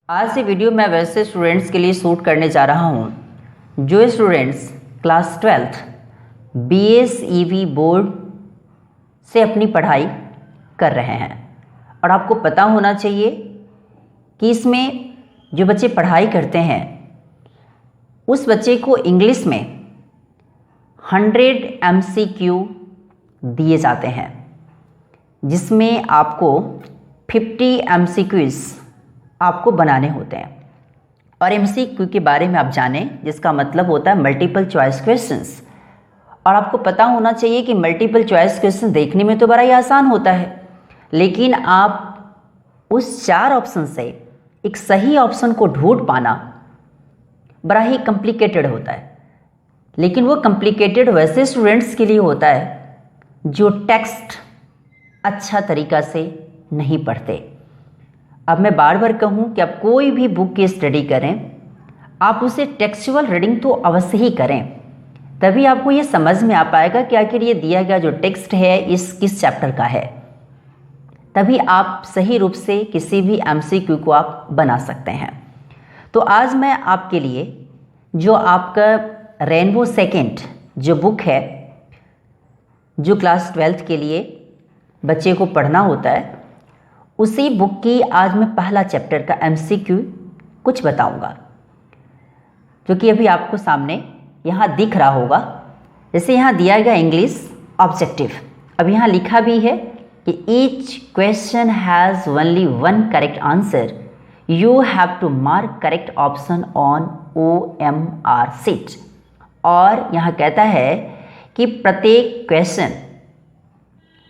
आज ये वीडियो मैं वैसे स्टूडेंट्स के लिए शूट करने जा रहा हूँ जो students class 12th BSEB board से अपनी पढ़ाई कर रहे हैं। और आपको पता होना चाहिए कि इसमें जो बच्चे पढ़ाई करते हैं उस बच्चे को इंग्लिश में 100 MCQ दिए जाते हैं, जिसमें आपको 50 MCQs आपको बनाने होते हैं। और MCQ के बारे में आप जानें, जिसका मतलब होता है मल्टीपल चॉइस क्वेश्चंस। और आपको पता होना चाहिए कि मल्टीपल चॉइस क्वेश्चन देखने में तो बड़ा ही आसान होता है, लेकिन आप उस 4 ऑप्शन से एक सही ऑप्शन को ढूंढ पाना बड़ा ही कॉम्प्लिकेटेड होता है। लेकिन वो कॉम्प्लिकेटेड वैसे स्टूडेंट्स के लिए होता है जो टेक्स्ट अच्छा तरीका से नहीं पढ़ते। अब मैं बार बार कहूँ कि आप कोई भी बुक की स्टडी करें, आप उसे टेक्सचुअल रीडिंग तो अवश्य ही करें, तभी आपको ये समझ में आ पाएगा कि आखिर ये दिया गया जो टेक्स्ट है इस किस चैप्टर का है। तभी आप सही रूप से किसी भी MCQ को आप बना सकते हैं। तो आज मैं आपके लिए जो आपका रेनबो सेकेंड जो बुक है, जो क्लास 12th के लिए बच्चे को पढ़ना होता है, उसी बुक की आज मैं पहला चैप्टर का MCQ कुछ बताऊंगा, जो कि अभी आपको सामने यहाँ दिख रहा होगा। जैसे यहाँ दिया गया इंग्लिश ऑब्जेक्टिव, अब यहाँ लिखा भी है कि each question has only one correct answer, you have to mark correct option on OMR sheet. और यहाँ कहता है कि प्रत्येक क्वेश्चन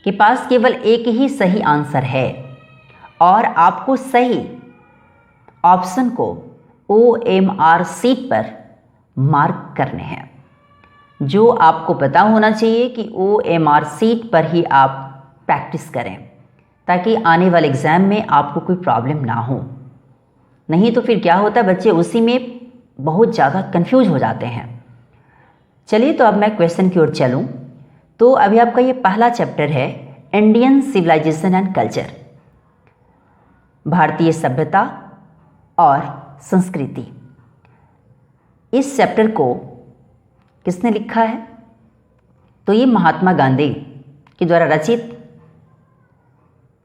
के पास केवल एक ही सही आंसर है और आपको सही ऑप्शन को OMR शीट पर मार्क करने हैं। जो आपको पता होना चाहिए कि OMR शीट पर ही आप प्रैक्टिस करें, ताकि आने वाले एग्ज़ाम में आपको कोई प्रॉब्लम ना हो। नहीं तो फिर क्या होता है, बच्चे उसी में बहुत ज़्यादा कंफ्यूज हो जाते हैं। चलिए, तो अब मैं क्वेश्चन की ओर चलूँ तो अभी आपका ये पहला चैप्टर है इंडियन सिविलाइजेशन एंड कल्चर, भारतीय सभ्यता और संस्कृति। इस चैप्टर को किसने लिखा है? तो ये महात्मा गांधी के द्वारा रचित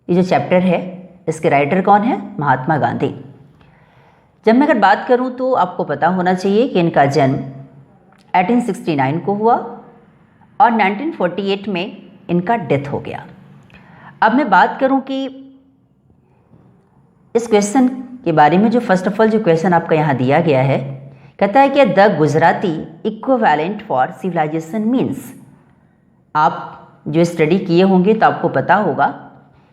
ये जो चैप्टर है, इसके राइटर कौन है? महात्मा गांधी। जब मैं अगर बात करूं तो आपको पता होना चाहिए कि इनका जन्म 1869 को हुआ और 1948 में इनका डेथ हो गया। अब मैं बात करूं कि इस क्वेश्चन के बारे में, जो फर्स्ट ऑफ ऑल जो क्वेश्चन आपका यहाँ दिया गया है, कहता है कि the Gujarati equivalent for civilisation means. आप जो स्टडी किए होंगे तो आपको पता होगा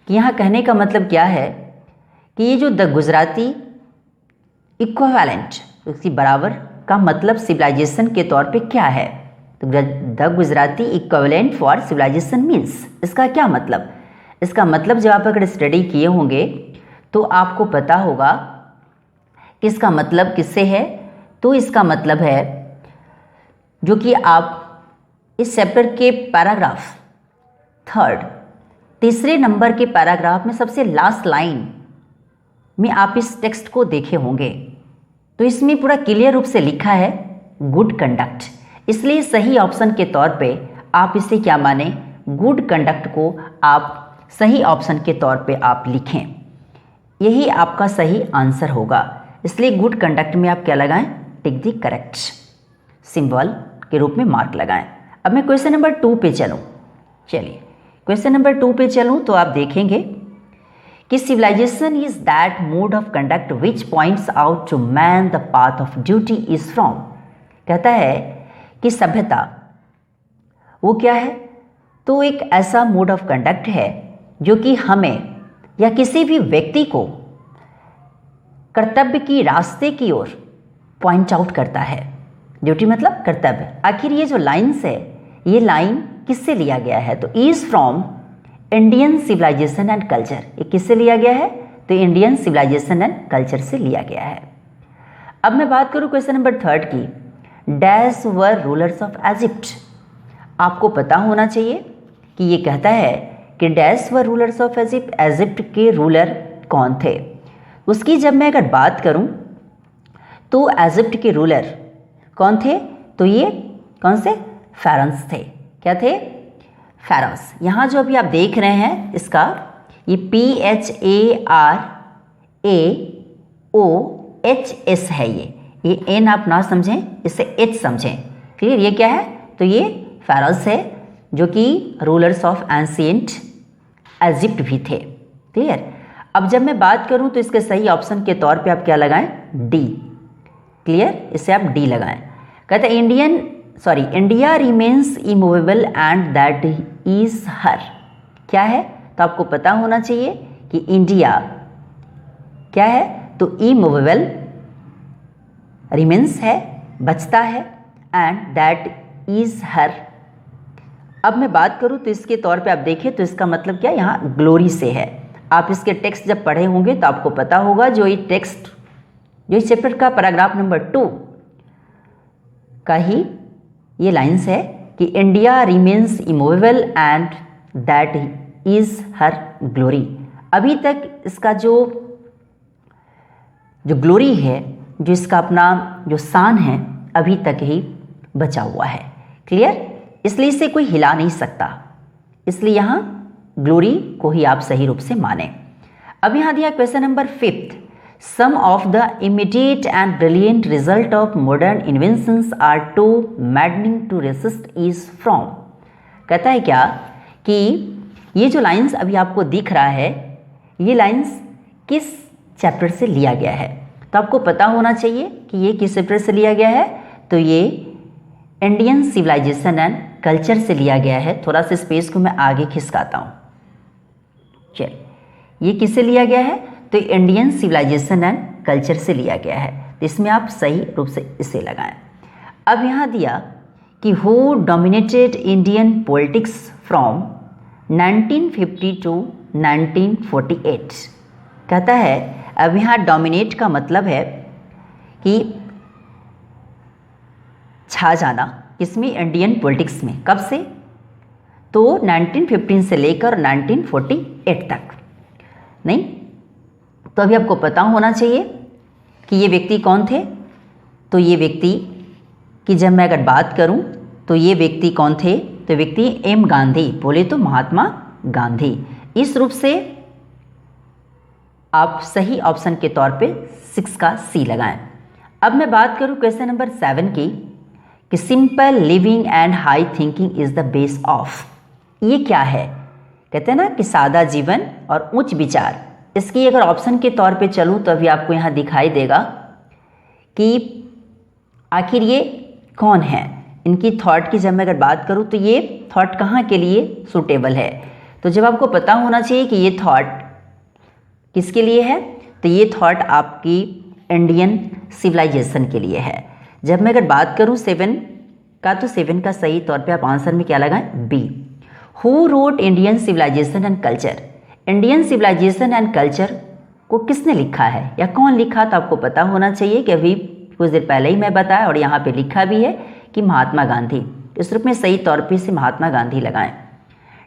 कि यहाँ कहने का मतलब क्या है कि ये जो द गुजराती इक्विवेलेंट, उसकी बराबर का मतलब सिविलाइजेशन के तौर पे क्या है। तो the Gujarati equivalent for civilisation means, इसका क्या मतलब? इसका मतलब जब आप अगर स्टडी किए होंगे तो आपको पता होगा कि इसका मतलब किससे है। तो इसका मतलब है जो कि आप इस चैप्टर के पैराग्राफ 3rd, तीसरे नंबर के पैराग्राफ में सबसे लास्ट लाइन में आप इस टेक्स्ट को देखे होंगे। तो इसमें पूरा क्लियर रूप से लिखा है गुड कंडक्ट, इसलिए सही ऑप्शन के तौर पे आप इसे क्या माने, गुड कंडक्ट को आप सही ऑप्शन के तौर पे आप लिखें। यही आपका सही आंसर होगा, इसलिए गुड कंडक्ट में आप क्या लगाएं? टिक दी करेक्ट सिंबल के रूप में मार्क लगाएं। अब मैं क्वेश्चन नंबर 2 पे चलूँ। चलिए, क्वेश्चन नंबर 2 पे चलूँ तो आप देखेंगे कि civilisation is that mode of conduct which points out to man the path of duty is from. कहता है कि सभ्यता वो क्या है? तो एक ऐसा मोड ऑफ कंडक्ट है जो कि हमें या किसी भी व्यक्ति को कर्तव्य की रास्ते की ओर पॉइंट आउट करता है। ड्यूटी मतलब कर्तव्य। आखिर ये जो लाइन्स है, ये लाइन किससे लिया गया है? तो is from Indian civilisation and culture. ये किससे लिया गया है? तो इंडियन सिविलाइजेशन एंड कल्चर से लिया गया है। अब मैं बात करूं क्वेश्चन नंबर 3rd की, dash were rulers of Egypt. आपको पता होना चाहिए कि ये कहता है कि dash were rulers of Egypt, Egypt के रूलर कौन थे। उसकी जब मैं अगर बात करूं तो इजिप्ट के रूलर कौन थे? तो ये कौन से? फेरन्स थे। क्या थे? फेरन्स। यहाँ जो अभी आप देख रहे हैं इसका ये PHARAOHS है। ये एन आप ना समझें, इसे एच समझें। क्लियर? ये क्या है? तो ये फेरन्स है जो कि रूलर्स ऑफ एंशिएंट इजिप्ट भी थे। क्लियर? अब जब मैं बात करूं तो इसके सही ऑप्शन के तौर पे आप क्या लगाएं? डी। क्लियर? इसे आप डी लगाएं। कहते हैं India remains immovable and that is her. क्या है? तो आपको पता होना चाहिए कि इंडिया क्या है? तो इमूवेबल, रिमेन्स है, बचता है, एंड दैट इज हर। अब मैं बात करूं तो इसके तौर पे आप देखें तो इसका मतलब क्या? यहाँ ग्लोरी से है। आप इसके टेक्स्ट जब पढ़े होंगे तो आपको पता होगा जो ये टेक्स्ट, जो इस चैप्टर का पैराग्राफ नंबर 2 का ही ये लाइन्स है कि India remains immovable and that is her glory. अभी तक इसका जो ग्लोरी है, जो इसका अपना जो शान है, अभी तक ही बचा हुआ है। क्लियर? इसलिए इसे कोई हिला नहीं सकता, इसलिए यहाँ ग्लोरी को ही आप सही रूप से माने। अब यहाँ दिया question number 5th, some of the immediate and brilliant result of modern inventions are too maddening to resist is from. कहता है क्या कि ये जो लाइंस अभी आपको दिख रहा है, ये लाइंस किस चैप्टर से लिया गया है? तो आपको पता होना चाहिए कि ये किस चैप्टर से लिया गया है। तो ये इंडियन सिविलाइजेशन एंड कल्चर से लिया गया है। थोड़ा सा स्पेस को मैं आगे खिसकाता हूँ। चल, ये किससे लिया गया है? तो इंडियन सिविलाइजेशन एंड कल्चर से लिया गया है। तो इसमें आप सही रूप से इसे लगाएं। अब यहाँ दिया कि who dominated Indian politics from 1950 to 1948। कहता है अब यहाँ डोमिनेट का मतलब है कि छा जाना, किसमें? इंडियन पॉलिटिक्स में। कब से? तो 1915 से लेकर 1948 तक। नहीं तो अभी आपको पता होना चाहिए कि ये व्यक्ति कौन थे। तो ये व्यक्ति की जब मैं अगर बात करूं तो ये व्यक्ति कौन थे? तो व्यक्ति एम गांधी, बोले तो महात्मा गांधी। इस रूप से आप सही ऑप्शन के तौर पे 6 का सी लगाएं। अब मैं बात करूं क्वेश्चन नंबर 7 की कि simple living and high thinking is the base of. ये क्या है? कहते हैं ना कि सादा जीवन और उच्च विचार। इसकी अगर ऑप्शन के तौर पे चलूं तो अभी आपको यहाँ दिखाई देगा कि आखिर ये कौन है। इनकी थॉट की जब मैं अगर बात करूं तो ये थॉट कहाँ के लिए सूटेबल है? तो जब आपको पता होना चाहिए कि ये थॉट किसके लिए है, तो ये थॉट आपकी इंडियन सिविलाइजेशन के लिए है। जब मैं अगर बात करूं 7 का, तो 7 का सही तौर पे आप आंसर में क्या लगाएं? B. Who wrote Indian civilisation and culture. Indian civilisation and culture को किसने लिखा है या कौन लिखा? तो आपको पता होना चाहिए कि अभी कुछ देर पहले ही मैं बताया और यहाँ पे लिखा भी है कि महात्मा गांधी। इस रूप में सही तौर पे से महात्मा गांधी लगाएं।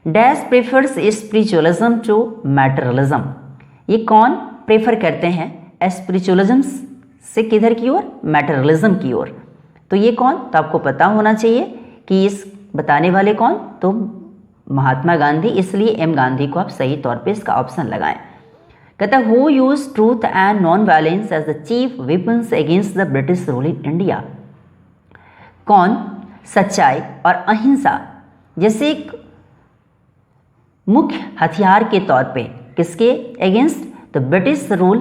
Dash prefers spiritualism to materialism. ये कौन प्रेफर करते हैं स्पिरिचुअलिज्म से किधर की ओर? मैटेरियलिज्म की ओर। तो ये कौन? तो आपको पता होना चाहिए कि इस बताने वाले कौन? तो महात्मा गांधी। इसलिए एम गांधी को आप सही तौर पे इसका ऑप्शन लगाएं। कहता है who use truth and non violence as the chief weapons against the British rule in India. कौन सच्चाई और अहिंसा जैसे एक मुख्य हथियार के तौर पे किसके against? The British rule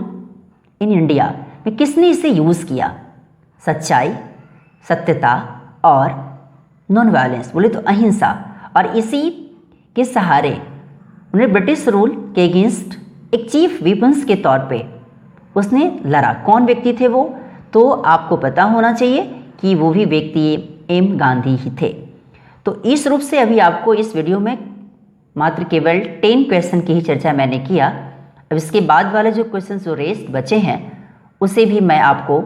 in India में किसने इसे यूज किया? सच्चाई, सत्यता और नॉन वायलेंस, बोले तो अहिंसा। और इसी के सहारे उन्हें ब्रिटिश रूल के अगेंस्ट एक चीफ वेपन्स के तौर पे उसने लड़ा। कौन व्यक्ति थे वो? तो आपको पता होना चाहिए कि वो भी व्यक्ति एम गांधी ही थे। तो इस रूप से अभी आपको इस वीडियो में मात्र केवल 10 क्वेश्चन की ही चर्चा मैंने किया। अब इसके बाद वाले जो क्वेश्चन जो रेस्ट बचे हैं उसे भी मैं आपको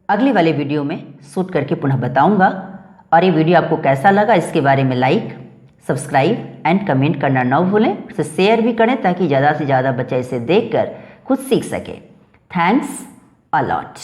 अगले वाले वीडियो में शूट करके पुनः बताऊंगा। और ये वीडियो आपको कैसा लगा इसके बारे में लाइक, सब्सक्राइब एंड कमेंट करना न भूलें। इसे शेयर भी करें ताकि ज़्यादा से ज़्यादा बच्चे इसे देखकर खुद सीख सके। Thanks a lot.